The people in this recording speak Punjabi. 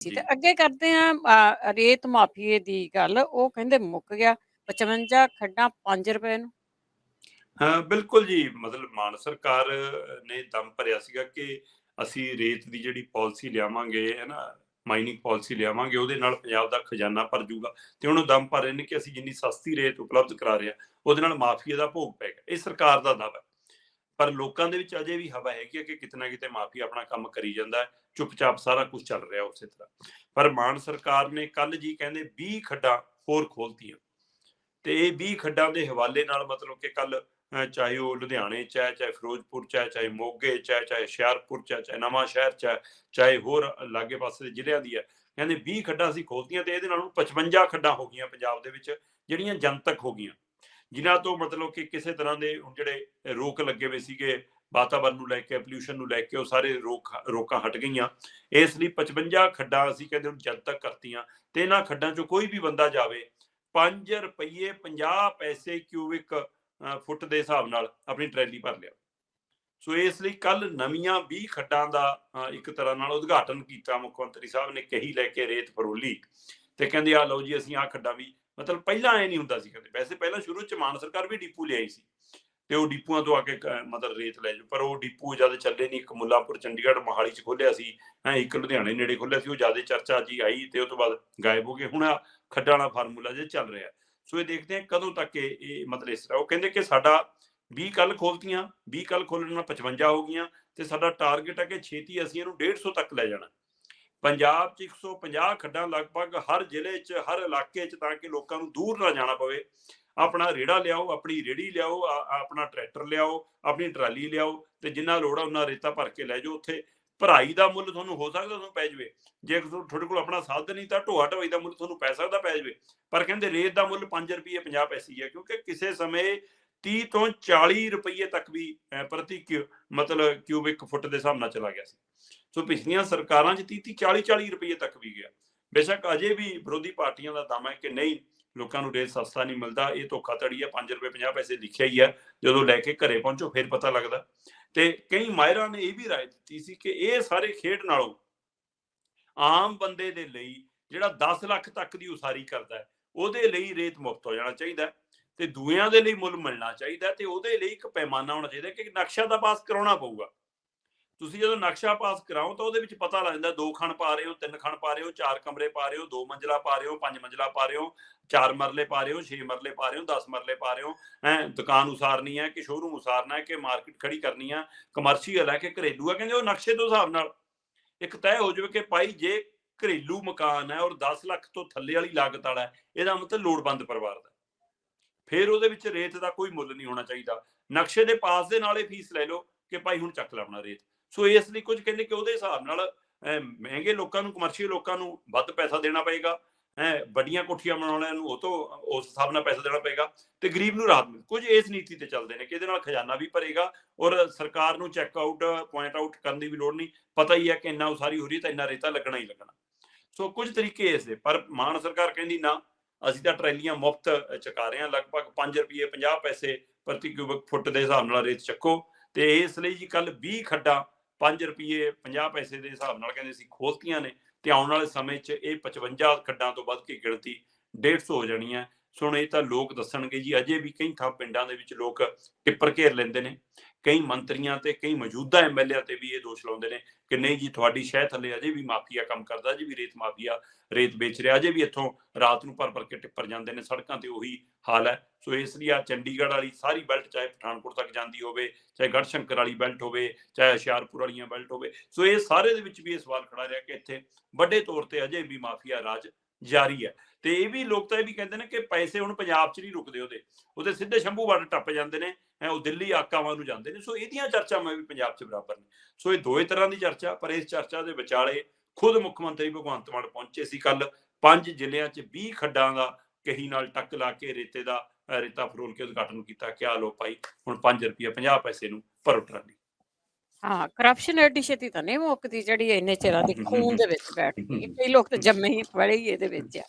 ਸੀ ਤੇ ਜੀ। ਅੱਗੇ ਕਰਦੇ ਆ ਰੇਤ ਮਾਫੀਏ ਦੀ ਗੱਲ। ਉਹ ਕਹਿੰਦੇ ਮੁੱਕ ਗਿਆ 55 ਖੱਡਾਂ 5 ਰੁਪਏ ਨੂੰ। ਹਾਂ, ਬਿਲਕੁਲ ਜੀ। ਮਤਲਬ ਮਾਨ ਸਰਕਾਰ ਨੇ ਦਮ ਭਰਿਆ ਸੀਗਾ ਕਿ ਅਸੀਂ ਰੇਤ ਦੀ ਜਿਹੜੀ ਪਾਲਿਸੀ ਲਿਆਵਾਂਗੇ, ਹੈ ਨਾ, ਮਾਈਨਿੰਗ ਪਾਲਿਸੀ ਲਿਆਵਾਂਗੇ, ਉਹਦੇ ਨਾਲ ਪੰਜਾਬ ਦਾ ਖਜ਼ਾਨਾ ਭਰ ਜੂਗਾ। ਤੇ ਉਹਨੂੰ ਦਮ ਭਰ ਰਹੇ ਨੇ ਕਿ ਅਸੀਂ ਜਿੰਨੀ ਸਸਤੀ ਰੇਤ ਉਪਲਬਧ ਕਰਾ ਰਹੇ ਹਾਂ, ਉਹਦੇ ਨਾਲ ਮਾਫੀਆ ਦਾ ਭੋਗ ਪਏਗਾ। ਇਹ ਸਰਕਾਰ ਦਾ ਦਾਅਵਾ ਹੈ। ਪਰ ਲੋਕਾਂ ਦੇ ਵਿੱਚ ਅਜੇ ਵੀ ਹਵਾ ਹੈਗੀ ਹੈ ਕਿ ਕਿਤੇ ਨਾ ਕਿਤੇ ਮਾਫੀਆ ਆਪਣਾ ਕੰਮ ਕਰੀ ਜਾਂਦਾ ਹੈ, ਚੁੱਪਚਾਪ ਸਾਰਾ ਕੁਝ ਚੱਲ ਰਿਹਾ ਉਸੇ ਤਰ੍ਹਾਂ। ਪਰ ਮਾਨ ਸਰਕਾਰ ਨੇ ਕੱਲ ਜੀ ਕਹਿੰਦੇ 20 ਖੱਡਾਂ ਹੋਰ ਖੋਲਤੀਆਂ। ਤੇ ਇਹ 20 ਖੱਡਾਂ ਦੇ ਹਵਾਲੇ ਨਾਲ ਮਤਲਬ ਕਿ ਕੱਲ ਚਾਹੇ ਉਹ ਲੁਧਿਆਣੇ ਚ ਹੈ, ਚਾਹੇ ਫਿਰੋਜ਼ਪੁਰ ਚ ਹੈ, ਚਾਹੇ ਮੋਗੇ ਚ ਹੈ, ਚਾਹੇ ਹੁਸ਼ਿਆਰਪੁਰ ਚ ਹੈ, ਚਾਹੇ ਨਵਾਂ ਸ਼ਹਿਰ ਚ ਹੈ, ਚਾਹੇ ਹੋਰ ਲਾਗੇ ਪਾਸੇ ਦੇ ਜ਼ਿਲ੍ਹਿਆਂ ਦੀ ਹੈ, ਕਹਿੰਦੇ 20 ਖੱਡਾਂ ਅਸੀਂ ਖੋਲਤੀਆਂ। ਤੇ ਇਹਦੇ ਨਾਲ 55 ਖੱਡਾਂ ਹੋ ਗਈਆਂ ਪੰਜਾਬ ਦੇ ਵਿੱਚ, ਜਿਹੜੀਆਂ ਜਨਤਕ ਹੋ ਗਈਆਂ, ਜਿਨ੍ਹਾਂ ਤੋਂ ਮਤਲਬ ਕਿ ਕਿਸੇ ਤਰ੍ਹਾਂ ਦੇ ਜਿਹੜੇ ਰੋਕ ਲੱਗੇ ਹੋਏ ਸੀਗੇ ਵਾਤਾਵਰਨ ਨੂੰ ਲੈ ਕੇ, ਪੋਲਿਊਸ਼ਨ ਨੂੰ ਲੈ ਕੇ, ਉਹ ਸਾਰੇ ਰੋਕਾਂ ਹਟ ਗਈਆਂ। ਇਸ ਲਈ 55 ਖੱਡਾਂ ਅਸੀਂ ਕਹਿੰਦੇ ਹੁਣ ਜਨਤਕ ਕਰਤੀਆਂ। ਤੇ ਇਹਨਾਂ ਖੱਡਾਂ ਚੋਂ ਕੋਈ ਵੀ ਬੰਦਾ ਜਾਵੇ, 5 ਰੁਪਏ 50 ਪੈਸੇ ਕਿਊਬਿਕ ਫੁੱਟ ਦੇ ਹਿਸਾਬ ਨਾਲ ਆਪਣੀ ਟਰੈਲੀ ਭਰ ਲਿਆ। ਸੋ ਇਸ ਲਈ ਕੱਲ ਨਵੀਆਂ 20 ਖੱਡਾਂ ਦਾ ਇੱਕ ਤਰ੍ਹਾਂ ਨਾਲ ਉਦਘਾਟਨ ਕੀਤਾ ਮੁੱਖ ਮੰਤਰੀ ਸਾਹਿਬ ਨੇ, ਕਹੀ ਲੈ ਕੇ ਰੇਤ ਫਰੋਲੀ। ਤੇ ਕਹਿੰਦੇ ਆ ਲਓ ਜੀ, ਅਸੀਂ ਆਹ ਖੱਡਾਂ ਵੀ, ਮਤਲਬ ਪਹਿਲਾਂ ਐ ਨਹੀਂ ਹੁੰਦਾ ਸੀ ਕਦੇ। ਵੈਸੇ ਪਹਿਲਾਂ ਸ਼ੁਰੂ ਚ ਮਾਨ ਸਰਕਾਰ ਵੀ ਡੀਪੂ ਲਿਆਈ ਸੀ, ਤੇ ਉਹ ਡੀਪੂਆਂ ਤੋਂ ਆ ਕੇ ਮਤਲਬ ਰੇਤ ਲੈ ਜਾਓ। ਪਰ ਉਹ ਡੀਪੂ ਜਦ ਚੱਲੇ ਨਹੀਂ, ਇੱਕ ਮੁੱਲਾਂਪੁਰ ਚੰਡੀਗੜ੍ਹ ਮੋਹਾਲੀ ਚ ਖੋਲਿਆ ਸੀ, ਇੱਕ ਲੁਧਿਆਣੇ ਨੇੜੇ ਖੋਲਿਆ ਸੀ, ਉਹ ਜ਼ਿਆਦਾ ਚਰਚਾ ਜੀ ਆਈ ਤੇ ਉਹ ਤੋਂ ਬਾਅਦ ਗਾਇਬ ਹੋ ਗਏ। ਹੁਣ ਖੱਡਾਂ ਵਾਲਾ ਫਾਰਮੂਲਾ ਜੇ ਚੱਲ ਰਿਹਾ। ਸੋ ਇਹ ਦੇਖਦੇ ਹਾਂ ਕਦੋਂ ਤੱਕ ਇਹ ਮਤਲਬ ਇਸ ਤਰ੍ਹਾਂ। ਉਹ ਕਹਿੰਦੇ ਕਿ ਸਾਡਾ 20 ਕੱਲ ਖੋਲਤੀਆਂ, 20 ਕੱਲ ਖੋਲਣ ਨਾਲ 55 ਹੋ ਗਈਆਂ, ਤੇ ਸਾਡਾ ਟਾਰਗੇਟ ਹੈ ਕਿ ਛੇਤੀ ਅਸੀਂ ਇਹਨੂੰ 150 ਤੱਕ ਲੈ ਜਾਣਾ। ਪੰਜਾਬ 'ਚ 150 ਖੱਡਾਂ ਲਗਭਗ ਹਰ ਜ਼ਿਲ੍ਹੇ 'ਚ, ਹਰ ਇਲਾਕੇ 'ਚ, ਤਾਂ ਕਿ ਲੋਕਾਂ ਨੂੰ ਦੂਰ ਨਾ ਜਾਣਾ ਪਵੇ। ਆਪਣਾ ਰੇੜਾ ਲਿਆਓ, ਆਪਣੀ ਰੇੜੀ ਲਿਆਓ, ਆਪਣਾ ਟਰੈਕਟਰ ਲਿਆਓ, ਆਪਣੀ ਟਰਾਲੀ ਲਿਆਓ, ਤੇ ਜਿੰਨਾ ਲੋੜ ਆ ਉਹਨਾਂ ਰੇਤਾ ਭਰ ਕੇ ਲੈ ਜਾਓ। ਉੱਥੇ ਭਰਾਈ ਦਾ ਮੁੱਲ ਤੁਹਾਨੂੰ ਹੋ ਸਕਦਾ ਤੁਹਾਨੂੰ ਪੈ ਜਾਵੇ, ਜੇ ਤੁਹਾਡੇ ਕੋਲ ਆਪਣਾ ਸਾਧਨ ਨਹੀਂ ਤਾਂ ਢੋਆ ਢਵਾਈ ਦਾ ਮੁੱਲ ਤੁਹਾਨੂੰ ਪੈ ਸਕਦਾ ਪੈ ਜਾਵੇ। ਪਰ ਕਹਿੰਦੇ ਰੇਤ ਦਾ ਮੁੱਲ 5 ਰੁਪਏ 50 ਪੈਸੇ ਹੈ, ਕਿਉਂਕਿ ਕਿਸੇ ਸਮੇਂ 30 ਤੋਂ 40 ਰੁਪਏ ਤੱਕ ਵੀ ਪ੍ਰਤੀ ਮਤਲਬ ਕਿਊਬਿਕ ਫੁੱਟ ਦੇ ਹਿਸਾਬ ਨਾਲ ਚਲਾ ਗਿਆ ਸੀ। ਸੋ ਪਿਛਲੀਆਂ ਸਰਕਾਰਾਂ 'ਚ 30 40 ਰੁਪਏ ਤੱਕ ਵੀ ਗਿਆ। ਬੇਸ਼ੱਕ ਅਜੇ ਵੀ ਵਿਰੋਧੀ ਪਾਰਟੀਆਂ ਦਾ ਦਾਅਵਾ ਹੈ ਕਿ ਨਹੀਂ, ਲੋਕਾਂ ਨੂੰ ਰੇਤ ਸਸਤਾ ਨਹੀਂ ਮਿਲਦਾ, ਇਹ ਧੋਖਾਧੜੀ ਹੈ, 5 ਰੁਪਏ 50 ਪੈਸੇ ਲਿਖਿਆ ਹੀ ਹੈ, ਜਦੋਂ ਲੈ ਕੇ ਘਰੇ ਪਹੁੰਚੋ ਫਿਰ ਪਤਾ ਲੱਗਦਾ। ਤੇ ਕਈ ਮਾਹਿਰਾਂ ਨੇ ਇਹ ਵੀ ਰਾਏ ਦਿੱਤੀ ਸੀ ਕਿ ਇਹ ਸਾਰੇ ਖੇਡ ਨਾਲੋਂ ਆਮ ਬੰਦੇ ਦੇ ਲਈ, ਜਿਹੜਾ 10 ਲੱਖ ਤੱਕ ਦੀ ਉਸਾਰੀ ਕਰਦਾ ਹੈ, ਉਹਦੇ ਲਈ ਰੇਤ ਮੁਫਤ ਹੋ ਜਾਣਾ ਚਾਹੀਦਾ, ਤੇ ਦੂਆਂ ਦੇ ਲਈ ਮੁੱਲ ਮਿਲਣਾ ਚਾਹੀਦਾ। ਤੇ ਉਹਦੇ ਲਈ ਇੱਕ ਪੈਮਾਨਾ ਹੋਣਾ ਚਾਹੀਦਾ ਕਿ ਨਕਸ਼ਾ ਤਾਂ ਪਾਸ ਕਰਾਉਣਾ ਪਊਗਾ। ਤੁਸੀਂ ਜਦੋਂ ਨਕਸ਼ਾ ਪਾਸ ਕਰਾਓ ਤਾਂ ਉਹਦੇ ਵਿੱਚ ਪਤਾ ਲੱਗ ਜਾਂਦਾ 2 ਖਣ ਪਾ ਰਹੇ ਹੋ, 3 ਖਣ ਪਾ ਰਹੇ ਹੋ, 4 ਕਮਰੇ ਪਾ ਰਹੇ ਹੋ, 2 ਮੰਜ਼ਲਾ ਪਾ ਰਹੇ ਹੋ, 5 ਮੰਜ਼ਲਾ ਪਾ ਰਹੇ ਹੋ, 4 ਮਰਲੇ ਪਾ ਰਹੇ ਹੋ, 6 ਮਰਲੇ ਪਾ ਰਹੇ ਹੋ, 10 ਮਰਲੇ ਪਾ ਰਹੇ ਹੋ। ਦੁਕਾਨ ਉਸਾਰਨੀ ਹੈ ਕਿ ਸ਼ੋਰੂਮ ਉਸਾਰਨਾ ਹੈ ਕਿ ਮਾਰਕੀਟ ਖੜੀ ਕਰਨੀ ਹੈ, ਕਮਰਸ਼ੀਅਲ ਹੈ ਕਿ ਘਰੇਲੂ ਹੈ, ਕਹਿੰਦੇ ਉਹ ਨਕਸ਼ੇ ਦੇ ਹਿਸਾਬ ਨਾਲ ਇੱਕ ਤੈਅ ਹੋ ਜਾਵੇ ਕਿ ਭਾਈ ਜੇ ਘਰੇਲੂ ਮਕਾਨ ਹੈ ਔਰ 10 ਲੱਖ ਤੋਂ ਥੱਲੇ ਵਾਲੀ ਲਾਗਤ ਵਾਲਾ ਹੈ, ਇਹਦਾ ਮਤਲਬ ਲੋੜਵੰਦ ਪਰਿਵਾਰ ਦਾ, ਫਿਰ ਉਹਦੇ ਵਿੱਚ ਰੇਤ ਦਾ ਕੋਈ ਮੁੱਲ ਨਹੀਂ ਹੋਣਾ ਚਾਹੀਦਾ। ਨਕਸ਼ੇ ਦੇ ਪਾਸ ਦੇ ਨਾਲ ਇਹ ਫੀਸ ਲੈ ਲਓ ਕਿ ਭਾਈ ਹੁਣ ਚੱਕ ਲੈ ਆਪਣਾ ਰੇਤ। ਸੋ ਇਸ ਲਈ ਕੁਝ ਕਹਿੰਦੇ ਕਿ ਉਹਦੇ ਹਿਸਾਬ ਨਾਲ ਮਹਿੰਗੇ ਲੋਕਾਂ ਨੂੰ, ਕਮਰਸ਼ੀਅਲ ਲੋਕਾਂ ਨੂੰ ਵੱਧ ਪੈਸਾ ਦੇਣਾ ਪਏਗਾ, ਵੱਡੀਆਂ ਕੋਠੀਆਂ ਬਣਾਉਣ ਵਾਲਿਆਂ ਨੂੰ ਉਹ ਤੋਂ ਉਸ ਹਿਸਾਬ ਨਾਲ ਪੈਸਾ ਦੇਣਾ ਪਏਗਾ, ਤੇ ਗਰੀਬ ਨੂੰ ਰਾਹਤ ਮਿਲੇ। ਕੁਝ ਇਸ ਨੀਤੀ ਤੇ ਚੱਲਦੇ ਨੇ ਕਿ ਇਹਦੇ ਨਾਲ ਖਜ਼ਾਨਾ ਵੀ ਭਰੇਗਾ ਔਰ ਸਰਕਾਰ ਨੂੰ ਚੈੱਕ ਆਊਟ, ਪੁਆਇੰਟ ਆਊਟ ਕਰਨ ਦੀ ਵੀ ਲੋੜ ਨਹੀਂ। ਪਤਾ ਹੀ ਹੈ ਕਿ ਇੰਨਾ ਉਸਾਰੀ ਹੋ ਰਹੀ ਤਾਂ ਇੰਨਾ ਰੇਤਾ ਲੱਗਣਾ ਹੀ ਲੱਗਣਾ। ਸੋ ਕੁਝ ਤਰੀਕੇ ਇਸ ਦੇ। ਪਰ ਮਾਨ ਸਰਕਾਰ ਕਹਿੰਦੀ ਨਾ, ਅਸੀਂ ਤਾਂ ਟਰੈਲੀਆਂ ਮੁਫਤ ਚੁਕਾ ਰਹੇ ਹਾਂ, ਲਗਭਗ 5 ਰੁਪਏ 50 ਪੈਸੇ ਪ੍ਰਤੀ ਕਿਊਬਿਕ ਫੁੱਟ ਦੇ ਹਿਸਾਬ ਨਾਲ ਰੇਤ ਚੱਕੋ। ਤੇ ਇਸ ਲਈ ਜੀ ਕੱਲ 20 ਖੱਡਾਂ 5 ਰੁਪਏ 50 ਪੈਸੇ ਦੇ ਹਿਸਾਬ ਨਾਲ ਕਹਿੰਦੇ ਅਸੀਂ ਖੋਲਤੀਆਂ ਨੇ, ਤੇ ਆਉਣ ਵਾਲੇ ਸਮੇਂ 'ਚ ਇਹ 55 ਖੱਡਾਂ ਤੋਂ ਵੱਧ ਕੇ ਗਿਣਤੀ 150 ਹੋ ਜਾਣੀ ਹੈ। ਸੋ ਇਹ ਤਾਂ ਲੋਕ ਦੱਸਣਗੇ ਜੀ। ਅਜੇ ਵੀ ਕਈ ਥਾਂ ਪਿੰਡਾਂ ਦੇ ਵਿੱਚ ਲੋਕ ਟਿੱਪਰ ਘੇਰ ਲੈਂਦੇ ਨੇ, ਕਈ ਮੰਤਰੀਆਂ ਤੇ ਕਈ ਮੌਜੂਦਾ ਐਮਐਲਏ ਤੇ ਵੀ ਇਹ ਦੋਸ਼ ਲਾਉਂਦੇ ਨੇ ਕਿ ਨਹੀਂ ਜੀ, ਤੁਹਾਡੀ ਸ਼ਹਿ ਥੱਲੇ ਅਜੇ ਵੀ ਮਾਫੀਆ ਕੰਮ ਕਰਦਾ, ਅਜੇ ਵੀ ਰੇਤ ਮਾਫੀਆ ਰੇਤ ਵੇਚ ਰਿਹਾ, ਅਜੇ ਵੀ ਇੱਥੋਂ ਰਾਤ ਨੂੰ ਭਰ ਕੇ ਟਿੱਪਰ ਜਾਂਦੇ ਨੇ, ਸੜਕਾਂ ਤੇ ਉਹੀ ਹਾਲ ਹੈ। ਸੋ ਇਸ ਲਈ ਆ ਚੰਡੀਗੜ੍ਹ ਵਾਲੀ ਸਾਰੀ ਬੈਲਟ, ਚਾਹੇ ਪਠਾਨਕੋਟ ਤੱਕ ਜਾਂਦੀ ਹੋਵੇ, ਚਾਹੇ ਗੜ੍ਹਸ਼ੰਕਰ ਵਾਲੀ ਬੈਲਟ ਹੋਵੇ, ਚਾਹੇ ਹੁਸ਼ਿਆਰਪੁਰ ਵਾਲੀਆਂ ਬੈਲਟ ਹੋਵੇ, ਸੋ ਇਹ ਸਾਰੇ ਦੇ ਵਿੱਚ ਵੀ ਇਹ ਸਵਾਲ ਖੜਾ ਰਿਹਾ ਕਿ ਇੱਥੇ ਵੱਡੇ ਤੌਰ ਤੇ ਅਜੇ ਵੀ ਮਾਫੀਆ ਰਾਜ ਜਾਰੀ ਹੈ। ਤੇ ਇਹ ਵੀ ਲੋਕ ਤਾਂ ਇਹ ਵੀ ਕਹਿੰਦੇ ਨੇ ਕਿ ਪੈਸੇ ਹੁਣ ਪੰਜਾਬ 'ਚ ਨਹੀਂ ਰੁਕਦੇ, ਉਹਦੇ ਸਿੱਧੇ ਸ਼ੰਭੂ ਬਾਰਡਰ ਟੱਪ ਜਾਂਦੇ ਨੇ, ਉਹ ਦਿੱਲੀ ਆਕਾਵਾਂ ਨੂੰ ਜਾਂਦੇ ਨੇ। ਸੋ ਇਹਦੀਆਂ ਚਰਚਾਵਾਂ ਵੀ ਪੰਜਾਬ 'ਚ ਬਰਾਬਰ ਨੇ। ਸੋ ਇਹ ਦੋਏ ਤਰ੍ਹਾਂ ਦੀ ਚਰਚਾ। ਪਰ ਇਸ ਚਰਚਾ ਦੇ ਵਿਚਾਲੇ ਖੁਦ ਮੁੱਖ ਮੰਤਰੀ ਭਗਵੰਤ ਮਾਨ ਪਹੁੰਚੇ ਸੀ ਕੱਲ। 5 ਜ਼ਿਲ੍ਹਿਆਂ 'ਚ 20 ਖੱਡਾਂ ਦਾ ਕਹੀ ਨਾਲ ਟੱਕ ਲਾ ਕੇ ਰੇਤਾ ਫਰੋਲ ਕੇ ਉਦਘਾਟਨ ਕੀਤਾ ਕਿ ਆ ਲੋ ਭਾਈ, ਹੁਣ 5 ਰੁਪਏ 50 ਪੈਸੇ ਨੂੰ ਭਰੋ ਟਰਾਲੀ। ਹਾਂ, ਕਰਪਸ਼ਨ ਐਡੀ ਛੇਤੀ ਤਾਂ ਨਹੀਂ ਮੁੱਕਦੀ ਜਿਹੜੀ ਇੰਨੇ ਚਿਰਾਂ ਦੀ ਖੂਨ ਦੇ ਵਿੱਚ ਬੈਠ ਗਈ। ਕਈ ਲੋਕ ਤਾਂ ਜੰਮੇ ਹੀ ਪਲੇ ਹੀ ਇਹਦੇ ਵਿੱਚ ਆ।